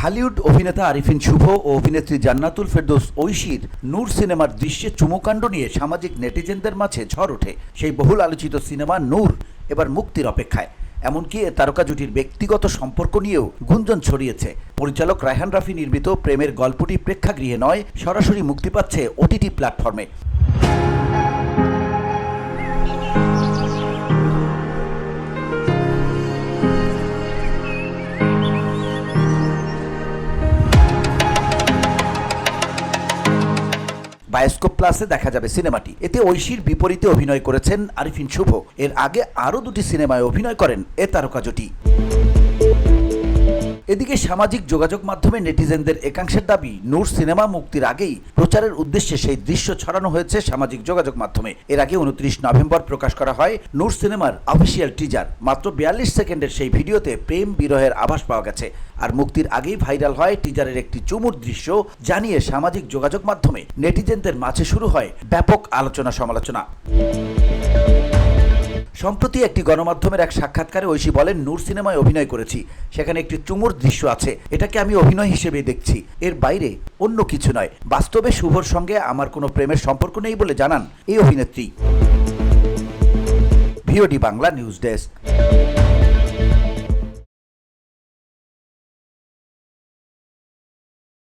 হালিউড অভিনেতা আরিফিন শুভ ও অভিনেত্রী জান্নাতুল ফেরদৌস ঐশীর নূর সিনেমার দৃশ্যে চুমুকাণ্ড নিয়ে সামাজিক নেটিজেনদের মাঝে ঝড় ওঠে। সেই বহুল আলোচিত সিনেমা নূর এবার মুক্তির অপেক্ষায়। এমনকি এ তারকা জুটির ব্যক্তিগত সম্পর্ক নিয়েও গুঞ্জন ছড়িয়েছে। পরিচালক রায়হান রাফি নির্মিত প্রেমের গল্পটি প্রেক্ষাগৃহে নয়, সরাসরি মুক্তি পাচ্ছে ওটিটি প্ল্যাটফর্মে। বায়োস্কোপ প্লাসে দেখা যাবে সিনেমাটি। এতে ঐশীর বিপরীতে অভিনয় করেছেন আরিফিন শুভ। এর আগে আরও দুটি সিনেমায় অভিনয় করেন এ তারকা জুটি। এদিকে সামাজিক যোগাযোগ মাধ্যমে নেটিজেনদের একাংশের দাবি, নূর সিনেমা মুক্তির আগেই প্রচারের উদ্দেশ্যে সেই দৃশ্য ছড়ানো হয়েছে সামাজিক যোগাযোগ মাধ্যমে। এর আগে 29 নভেম্বর প্রকাশ করা হয় নূর সিনেমার অফিসিয়াল টিজার। মাত্র 42 সেকেন্ডের সেই ভিডিওতে প্রেম বিরহের আভাস পাওয়া গেছে। আর মুক্তির আগেই ভাইরাল হয় টিজারের একটি চুমুর দৃশ্য, জানিয়ে সামাজিক যোগাযোগ মাধ্যমে নেটিজেনদের মাঝে শুরু হয় ব্যাপক আলোচনা সমালোচনা। সম্প্রতি একটি গণমাধ্যমের এক সাক্ষাৎকারে ঐশী বলেন, নূর সিনেমায় অভিনয় করেছি, সেখানে একটি চুমুর দৃশ্য আছে, এটাকে আমি অভিনয় হিসেবে দেখছি, এর বাইরে অন্য কিছু নয়। বাস্তবে শুভর সঙ্গে আমার কোনো প্রেমের সম্পর্ক নেই বলে জানান এই অভিনেত্রী। VOD Bangla news desk.